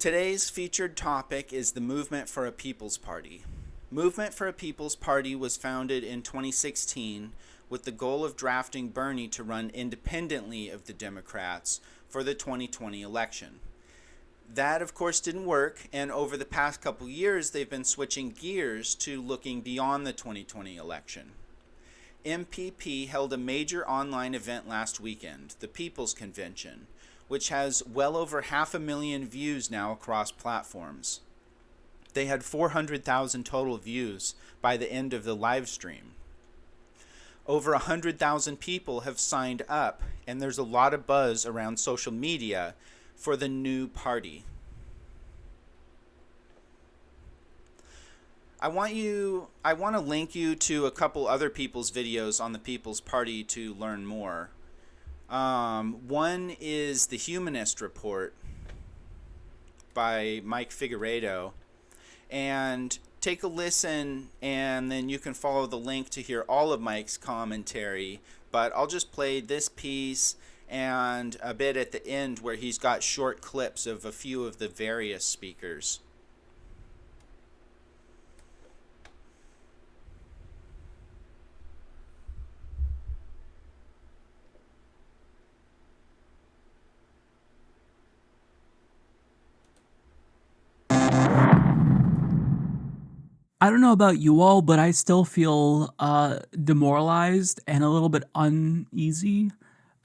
Today's featured topic is the Movement for a People's Party. Movement for a People's Party was founded in 2016 with the goal of drafting Bernie to run independently of the Democrats for the 2020 election. That, of course, didn't work, and over the past couple years, they've been switching gears to looking beyond the 2020 election. MPP held a major online event last weekend, the People's Convention, which has well over 500,000 views now across platforms. They had 400,000 total views by the end of the live stream. Over 100,000 people have signed up, and there's a lot of buzz around social media for the new party. I want to link you to a couple other people's videos on the People's Party to learn more. One is the Humanist Report by Mike Figueredo, and take a listen, and then you can follow the link to hear all of Mike's commentary, but I'll just play this piece and a bit at the end where he's got short clips of a few of the various speakers. I don't know about you all, but I still feel demoralized and a little bit uneasy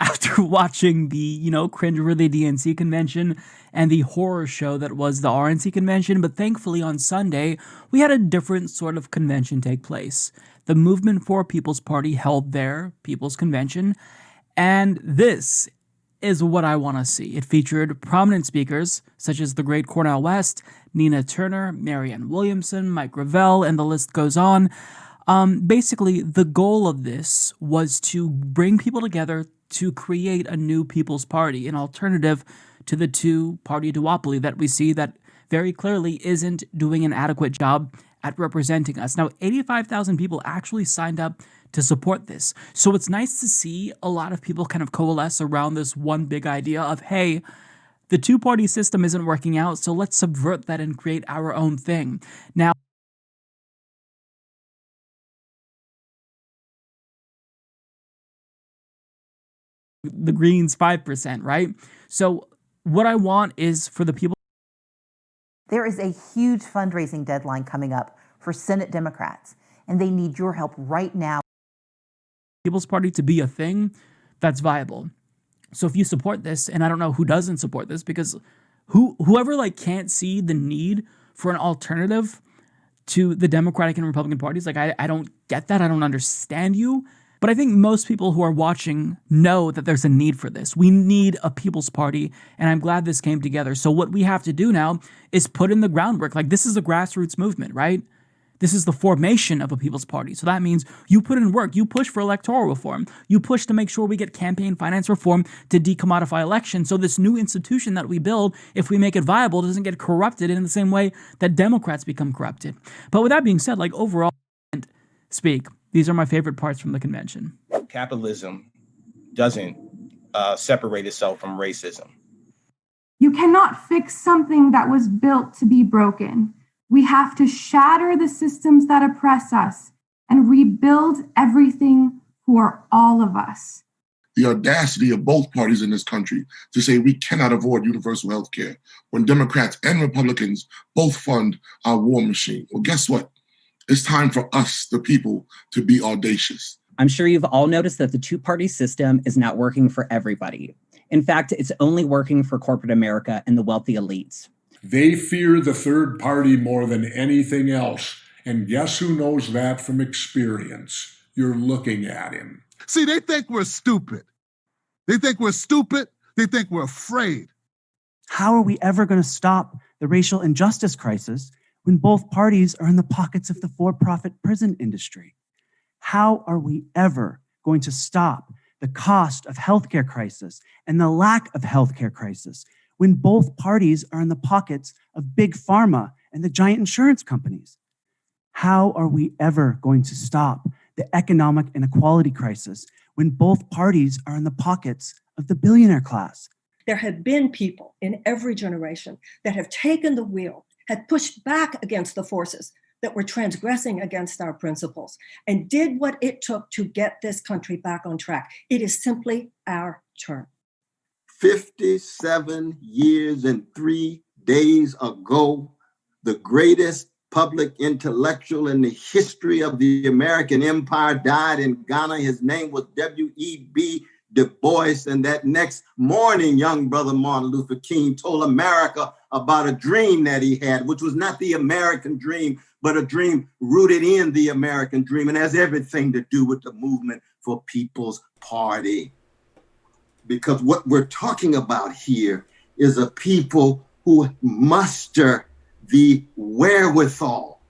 after watching the, cringeworthy DNC convention and the horror show that was the RNC convention. But thankfully on Sunday, we had a different sort of convention take place. The Movement for a People's Party held their People's Convention, and this is what I want to see. It featured prominent speakers such as the great Colin West, Nina Turner, Marianne Williamson, Mike Reinoehl, and the list goes on. Basically, the goal of this was to bring people together to create a new People's Party, an alternative to the two-party duopoly that we see that very clearly isn't doing an adequate job at representing us. Now, 85,000 people actually signed up to support this. So it's nice to see a lot of people kind of coalesce around this one big idea of, hey, the two-party system isn't working out, so let's subvert that and create our own thing. Now, the Greens 5%, right? So what I want is for the people. There is a huge fundraising deadline coming up for Senate Democrats, and they need your help right now. People's Party to be a thing that's viable. So if you support this, and I don't know who doesn't support this, because whoever can't see the need for an alternative to the Democratic and Republican parties, I don't get that. I don't understand you. But I think most people who are watching know that there's a need for this. We need a People's Party, and I'm glad this came together. So what we have to do now is put in the groundwork. This is a grassroots movement, right? This is the formation of a People's Party. So that means you put in work, you push for electoral reform, you push to make sure we get campaign finance reform to decommodify elections. So this new institution that we build, if we make it viable, doesn't get corrupted in the same way that Democrats become corrupted. But with that being said, overall, speak, these are my favorite parts from the convention. Capitalism doesn't separate itself from racism. You cannot fix something that was built to be broken. We have to shatter the systems that oppress us and rebuild everything for all of us. The audacity of both parties in this country to say we cannot afford universal health care when Democrats and Republicans both fund our war machine. Well, guess what? It's time for us, the people, to be audacious. I'm sure you've all noticed that the two-party system is not working for everybody. In fact, it's only working for corporate America and the wealthy elites. They fear the third party more than anything else. And guess who knows that from experience? You're looking at him. See, they think we're stupid. They think we're stupid. They think we're afraid. How are we ever going to stop the racial injustice crisis when both parties are in the pockets of the for-profit prison industry? How are we ever going to stop the cost of healthcare crisis and the lack of healthcare crisis when both parties are in the pockets of big pharma and the giant insurance companies? How are we ever going to stop the economic inequality crisis when both parties are in the pockets of the billionaire class? There have been people in every generation that have taken the wheel, had pushed back against the forces that were transgressing against our principles, and did what it took to get this country back on track. It is simply our turn. 57 years and 3 days ago, the greatest public intellectual in the history of the American empire died in Ghana. His name was W.E.B. Du Bois. And that next morning, young brother Martin Luther King told America about a dream that he had, which was not the American dream, but a dream rooted in the American dream, and has everything to do with the movement for People's Party. Because what we're talking about here is a people who muster the wherewithal,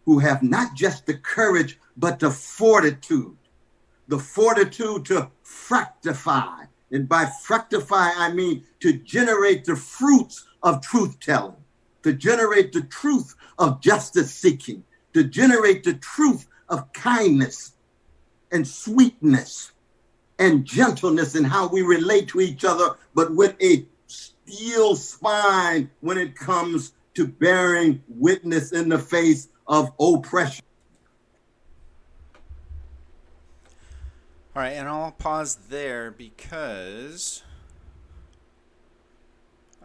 who have not just the courage, but the fortitude to fructify. And by fructify, I mean to generate the fruits of truth-telling, to generate the truth of justice-seeking, to generate the truth of kindness and sweetness and gentleness in how we relate to each other, but with a steel spine when it comes to bearing witness in the face of oppression. All right, and I'll pause there because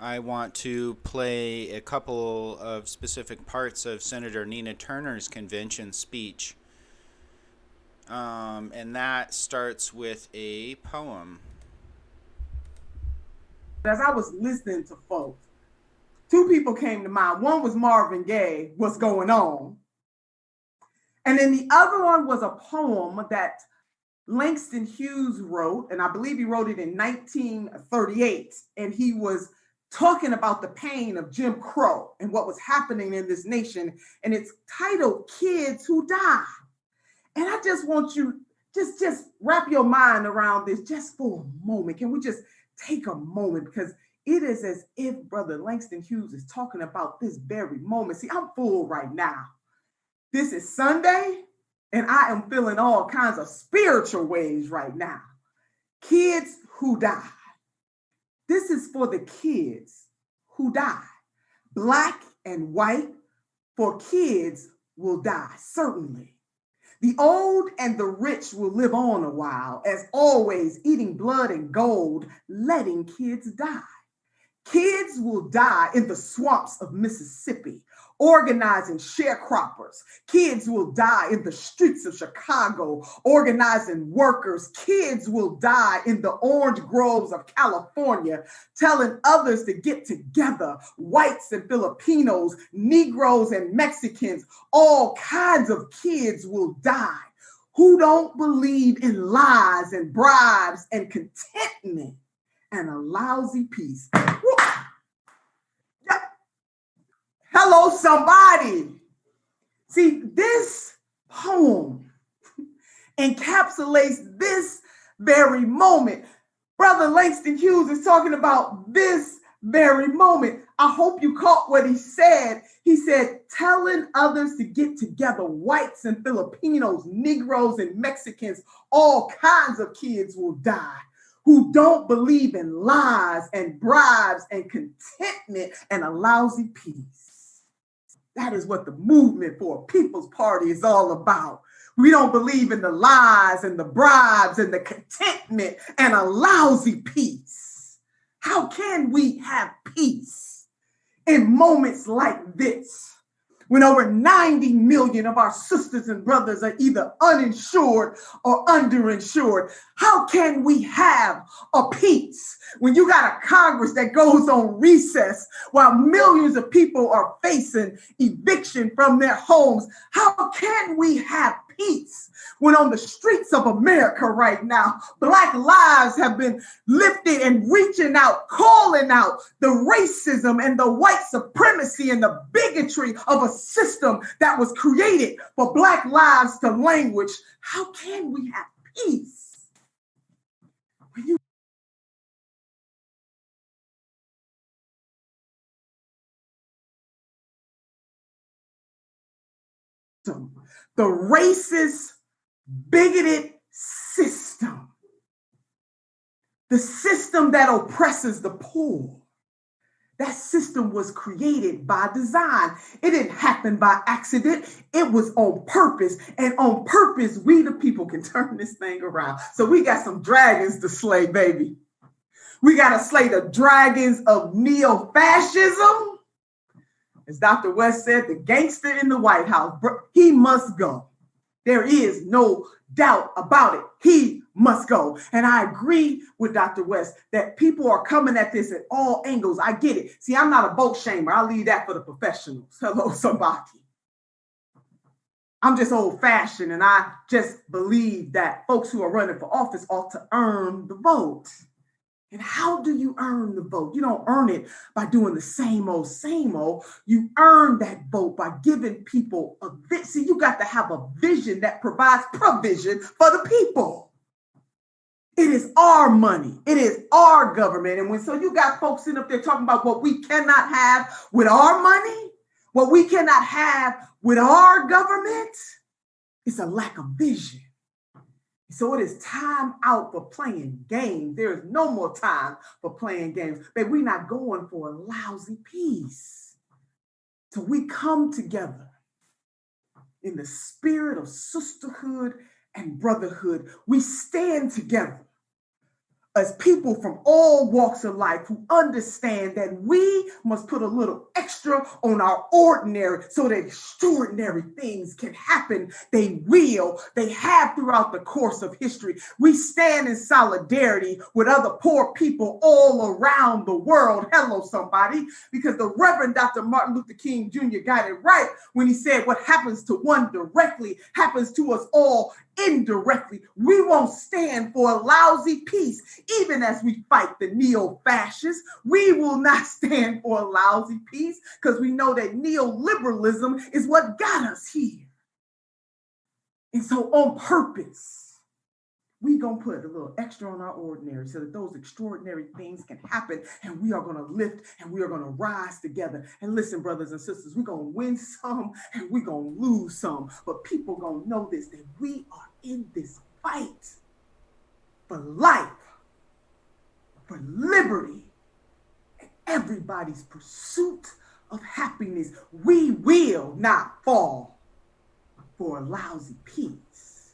I want to play a couple of specific parts of Senator Nina Turner's convention speech. And that starts with a poem. As I was listening to folks, two people came to mind. One was Marvin Gaye, What's Going On? And then the other one was a poem that Langston Hughes wrote, and I believe he wrote it in 1938. And he was talking about the pain of Jim Crow and what was happening in this nation. And it's titled Kids Who Die. And I just want you, just wrap your mind around this just for a moment. Can we just take a moment? Because it is as if Brother Langston Hughes is talking about this very moment. See, I'm full right now. This is Sunday, and I am feeling all kinds of spiritual waves right now. Kids who die. This is for the kids who die. Black and white, for kids will die, certainly. The old and the rich will live on a while, as always, eating blood and gold, letting kids die. Kids will die in the swamps of Mississippi, organizing sharecroppers. Kids will die in the streets of Chicago, organizing workers. Kids will die in the orange groves of California, telling others to get together. Whites and Filipinos, Negroes and Mexicans, all kinds of kids will die who don't believe in lies and bribes and contentment and a lousy peace. Hello, somebody. See, this poem encapsulates this very moment. Brother Langston Hughes is talking about this very moment. I hope you caught what he said. He said, telling others to get together, whites and Filipinos, Negroes and Mexicans, all kinds of kids will die who don't believe in lies and bribes and contentment and a lousy peace. That is what the movement for a People's Party is all about. We don't believe in the lies and the bribes and the contentment and a lousy peace. How can we have peace in moments like this, when over 90 million of our sisters and brothers are either uninsured or underinsured? How can we have a peace when you got a Congress that goes on recess while millions of people are facing eviction from their homes? How can we have peace when on the streets of America right now, Black lives have been lifted and reaching out, calling out the racism and the white supremacy and the bigotry of a system that was created for Black lives to languish? How can we have peace when you the racist, bigoted system The system that oppresses the poor. That system was created by design. It didn't happen by accident. It was on purpose. And on purpose, we the people can turn this thing around. So we got some dragons to slay, baby. We got to slay the dragons of neo-fascism. As Dr. West said, the gangster in the White House, he must go. There is no doubt about it. He must go. And I agree with Dr. West that people are coming at this at all angles. I get it. See, I'm not a boat shamer. I'll leave that for the professionals. Hello, somebody. I'm just old fashioned, and I just believe that folks who are running for office ought to earn the vote. And how do you earn the vote? You don't earn it by doing the same old, same old. You earn that vote by giving people a vision. See, you got to have a vision that provides provision for the people. It is our money. It is our government. And so you got folks sitting up there talking about what we cannot have with our money, what we cannot have with our government, it's a lack of vision. So it is time out for playing games. There is no more time for playing games. But we're not going for a lousy peace. So we come together in the spirit of sisterhood and brotherhood. We stand together as people from all walks of life who understand that we must put a little extra on our ordinary so that extraordinary things can happen. They will. They have throughout the course of history. We stand in solidarity with other poor people all around the world. Hello, somebody. Because the Reverend Dr. Martin Luther King Jr. got it right when he said what happens to one directly happens to us all indirectly. We won't stand for a lousy peace. Even as we fight the neo-fascists, we will not stand for a lousy peace because we know that neoliberalism is what got us here. And so on purpose, we're going to put a little extra on our ordinary so that those extraordinary things can happen, and we are going to lift and we are going to rise together. And listen, brothers and sisters, we're going to win some and we're going to lose some, but people are going to know this, that we are in this fight for life, for liberty, and everybody's pursuit of happiness. We will not fall for a lousy peace.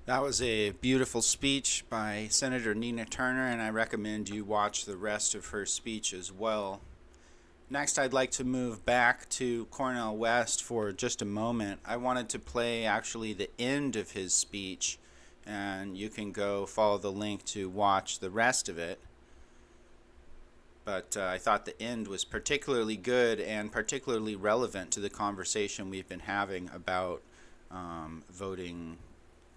That was a beautiful speech by Senator Nina Turner, and I recommend you watch the rest of her speech as well. Next, I'd like to move back to Cornel West for just a moment. I wanted to play actually the end of his speech, and you can go follow the link to watch the rest of it. But I thought the end was particularly good and particularly relevant to the conversation we've been having about voting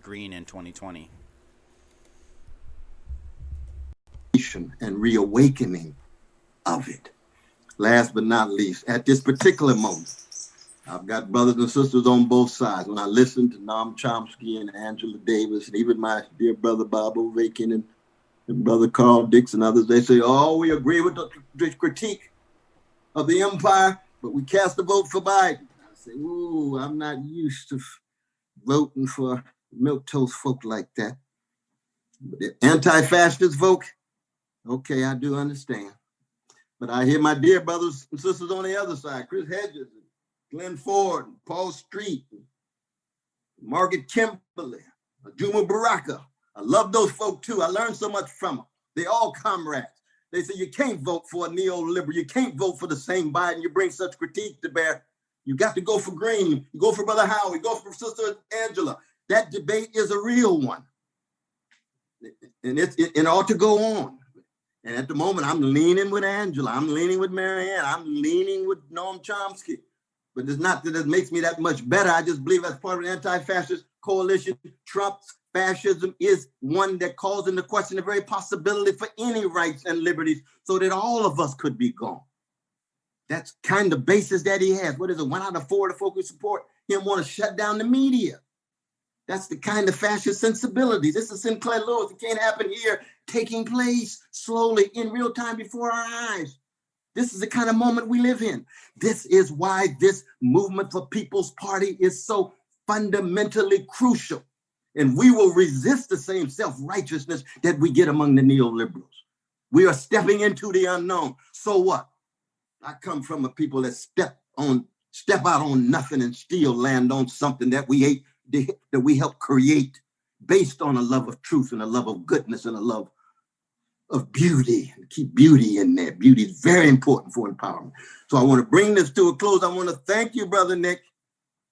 green in 2020. And reawakening of it. Last but not least, at this particular moment, I've got brothers and sisters on both sides. When I listen to Noam Chomsky and Angela Davis, and even my dear brother Bob Ovakin and brother Carl Dix and others, they say, oh, we agree with the critique of the empire, but we cast a vote for Biden. I say, ooh, I'm not used to voting for milquetoast folk like that. But the anti-fascist folk, okay, I do understand. But I hear my dear brothers and sisters on the other side, Chris Hedges, Glenn Ford, Paul Street, Margaret Kimberly, Juma Baraka. I love those folk too. I learned so much from them. They all comrades. They say you can't vote for a neoliberal. You can't vote for the same Biden. You bring such critique to bear. You got to go for Green. You go for Brother Howie. You go for Sister Angela. That debate is a real one. And it ought to go on. And at the moment, I'm leaning with Angela. I'm leaning with Marianne. I'm leaning with Noam Chomsky. But it's not that it makes me that much better. I just believe as part of an anti-fascist coalition, Trump's fascism is one that calls into question the very possibility for any rights and liberties so that all of us could be gone. That's kind of basis that he has. What is it? 1 out of 4 of the folk who support him want to shut down the media. That's the kind of fascist sensibilities. This is Sinclair Lewis. It can't happen here, taking place slowly in real time before our eyes. This is the kind of moment we live in. This is why this movement for People's Party is so fundamentally crucial. And we will resist the same self-righteousness that we get among the neoliberals. We are stepping into the unknown. So what? I come from a people that step out on nothing and still land on something that we ate, that we helped create based on a love of truth and a love of goodness and a love of beauty. And keep beauty in there. Beauty is very important for empowerment. So I want to bring this to a close. I want to thank you, Brother Nick.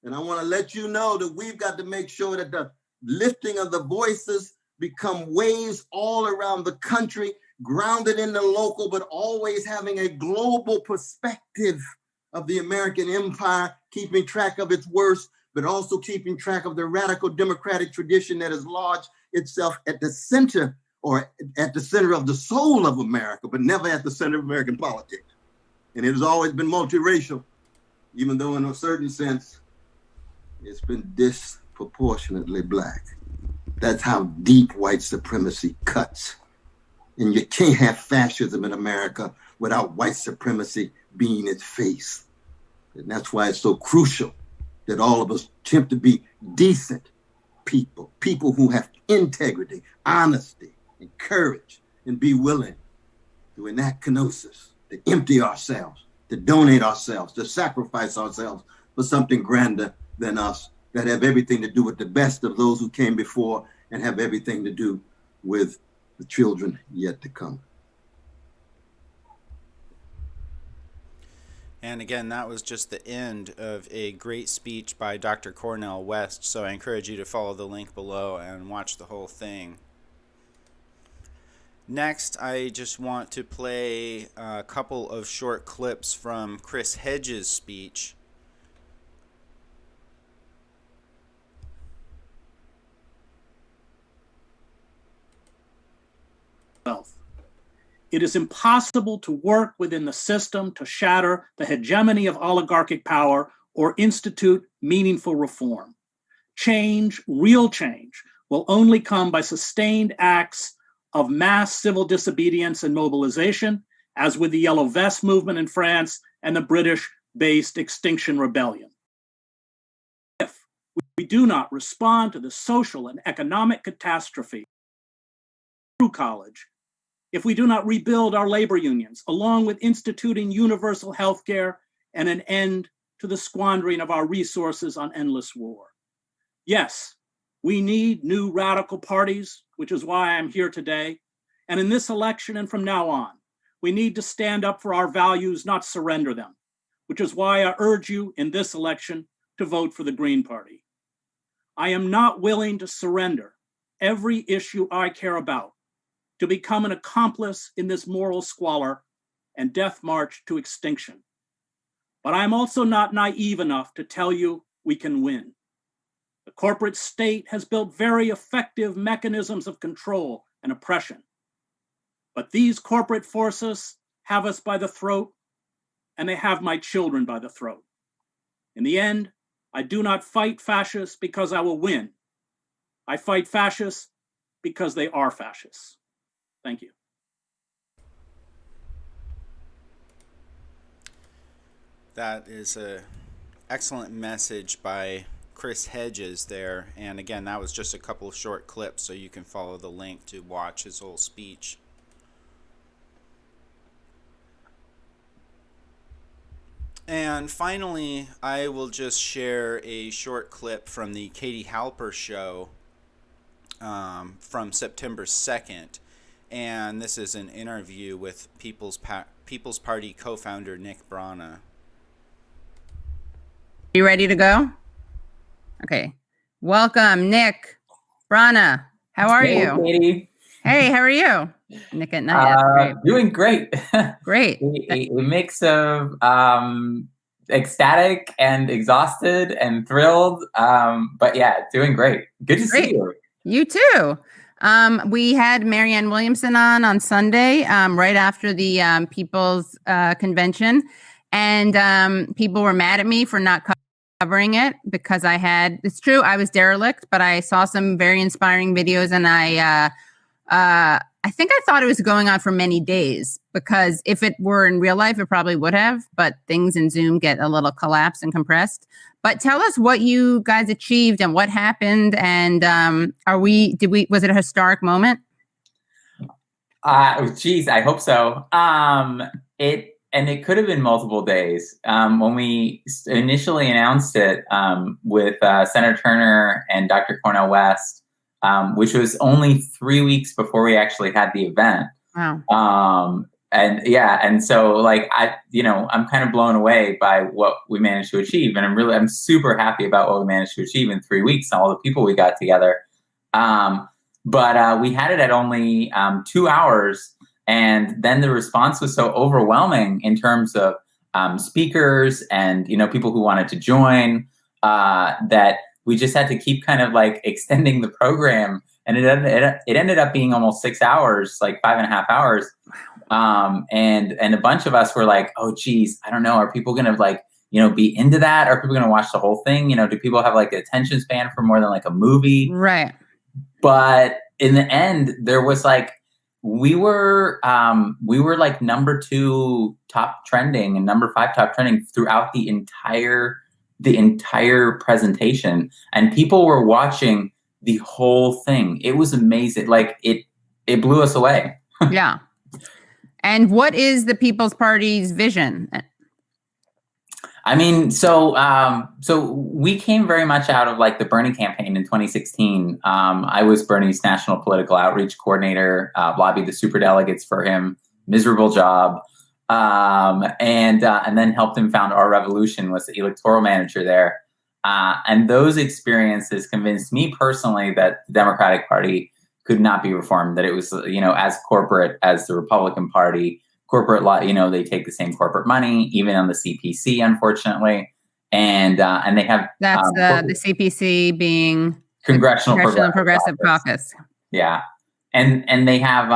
And I want to let you know that we've got to make sure that the lifting of the voices become waves all around the country, grounded in the local, but always having a global perspective of the American empire, keeping track of its worst, but also keeping track of the radical democratic tradition that has lodged itself at the center of the soul of America, but never at the center of American politics. And it has always been multiracial, even though in a certain sense, it's been disproportionately Black. That's how deep white supremacy cuts. And you can't have fascism in America without white supremacy being its face. And that's why it's so crucial that all of us attempt to be decent people who have integrity, honesty, and courage, and be willing to enact kenosis, to empty ourselves, to donate ourselves, to sacrifice ourselves for something grander than us, that have everything to do with the best of those who came before and have everything to do with the children yet to come. And again, that was just the end of a great speech by Dr. Colin West, so I encourage you to follow the link below and watch the whole thing. Next, I just want to play a couple of short clips from Chris Hedges' speech. It is impossible to work within the system to shatter the hegemony of oligarchic power or institute meaningful reform. Change, real change, will only come by sustained acts of mass civil disobedience and mobilization, as with the Yellow Vest movement in France and the British-based Extinction Rebellion. If we do not respond to the social and economic catastrophe through college, if we do not rebuild our labor unions, along with instituting universal health care and an end to the squandering of our resources on endless war. Yes, we need new radical parties, which is why I'm here today. And in this election and from now on, we need to stand up for our values, not surrender them, which is why I urge you in this election to vote for the Green Party. I am not willing to surrender every issue I care about to become an accomplice in this moral squalor and death march to extinction. But I'm also not naive enough to tell you we can win. The corporate state has built very effective mechanisms of control and oppression. But these corporate forces have us by the throat, and they have my children by the throat. In the end, I do not fight fascists because I will win. I fight fascists because they are fascists. Thank you. That is an excellent message by Chris Hedges there. And again, that was just a couple of short clips, so you can follow the link to watch his whole speech. And finally, I will just share a short clip from the Katie Halper show from September 2nd. And this is an interview with People's Party co-founder Nick Brana. You ready to go? Okay. Welcome, Nick Brana. How are you? Katie. Hey, how are you? Nick at night. Doing great. Great. a mix of ecstatic and exhausted and thrilled. But yeah, doing great. Good to see you. You too. We had Marianne Williamson on Sunday, right after the People's Convention, and people were mad at me for not covering it because it's true, I was derelict, but I saw some very inspiring videos, and I think I thought it was going on for many days, because if it were in real life, it probably would have, but things in Zoom get a little collapsed and compressed. But tell us what you guys achieved and what happened. And was it a historic moment? Geez, I hope so. It could have been multiple days. When we initially announced it with Senator Turner and Dr. Cornel West, which was only 3 weeks before we actually had the event. Wow. And so like I'm kind of blown away by what we managed to achieve, and I'm super happy about what we managed to achieve in 3 weeks and all the people we got together. But we had it at only 2 hours, and then the response was so overwhelming in terms of speakers and people who wanted to join that we just had to keep kind of like extending the program, and it ended up being almost 6 hours, like 5.5 hours. And a bunch of us were like, oh geez, I don't know, are people gonna like be into that? Are people gonna watch the whole thing? Do people have like the attention span for more than like a movie? Right. But in the end, there was like, we were like number 2 top trending and number 5 top trending throughout the entire presentation, and people were watching the whole thing. It was amazing. Like it blew us away. Yeah. And what is the People's Party's vision? I mean, so we came very much out of like the Bernie campaign in 2016. I was Bernie's national political outreach coordinator, lobbied the superdelegates for him, miserable job, and then helped him found Our Revolution, was the electoral manager there. And those experiences convinced me personally that the Democratic Party could not be reformed, that it was, as corporate as the Republican Party. Corporate law, they take the same corporate money, even on the CPC, unfortunately. And they have... That's the CPC being... Congressional Progressive Caucus. Yeah. And they have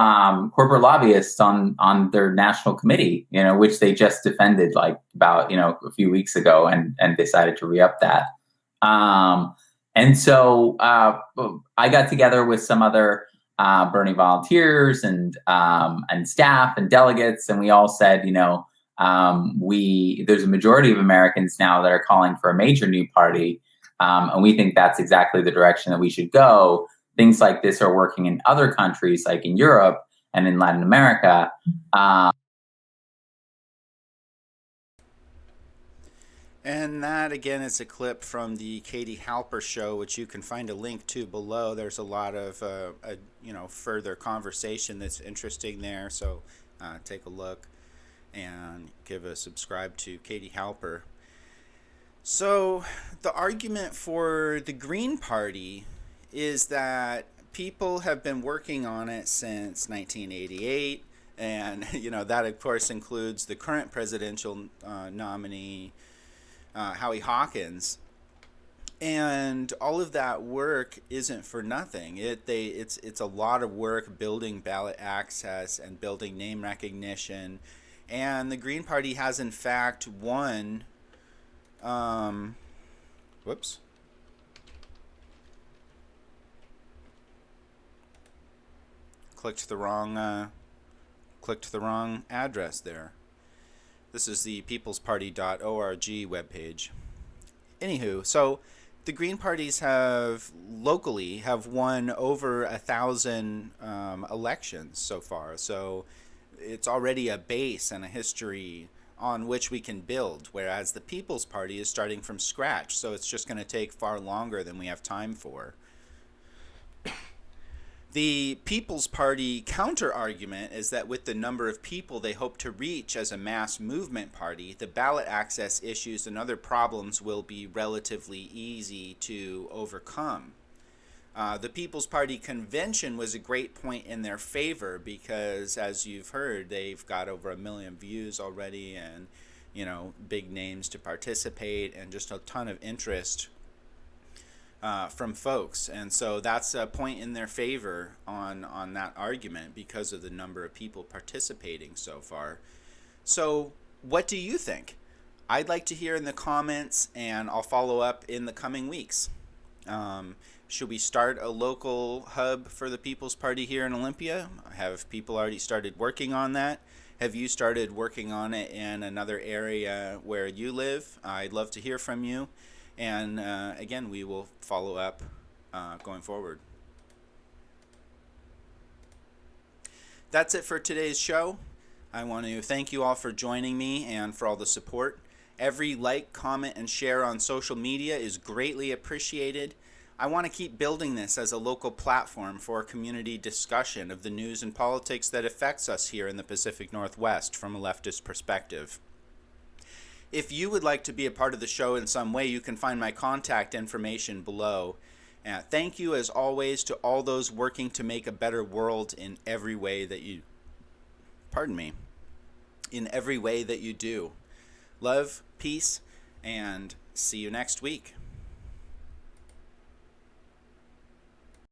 corporate lobbyists on their national committee, which they just defended like about, a few weeks ago and decided to re-up that. And so I got together with some other Bernie volunteers and staff and delegates, and we all said, there's a majority of Americans now that are calling for a major new party, and we think that's exactly the direction that we should go. Things like this are working in other countries, like in Europe and in Latin America. And that, again, is a clip from the Katie Halper show, which you can find a link to below. There's a lot of, further conversation that's interesting there. So take a look and give a subscribe to Katie Halper. So the argument for the Green Party is that people have been working on it since 1988. And, that, of course, includes the current presidential nominee, Howie Hawkins, and all of that work isn't for nothing. It's a lot of work building ballot access and building name recognition, and the Green Party has in fact won. Whoops. Clicked the wrong address there. This is the peoplesparty.org webpage. Anywho, so the Green Parties have locally won over 1,000 elections so far. So it's already a base and a history on which we can build, whereas the People's Party is starting from scratch. So it's just going to take far longer than we have time for. The People's Party counter-argument is that with the number of people they hope to reach as a mass movement party, the ballot access issues and other problems will be relatively easy to overcome. The People's Party convention was a great point in their favor because, as you've heard, they've got over 1 million views already and, big names to participate and just a ton of interest from folks, and so that's a point in their favor on that argument because of the number of people participating so far. So what do you think? I'd like to hear in the comments, and I'll follow up in the coming weeks. Should we start a local hub for the People's Party here in Olympia? Have people already started working on that? Have you started working on it in another area where you live? I'd love to hear from you. And again, we will follow up going forward. That's it for today's show. I want to thank you all for joining me and for all the support. Every like, comment, and share on social media is greatly appreciated. I want to keep building this as a local platform for community discussion of the news and politics that affects us here in the Pacific Northwest from a leftist perspective. If you would like to be a part of the show in some way, you can find my contact information below. Thank you, as always, to all those working to make a better world in every way that you, in every way that you do. Love, peace, and see you next week.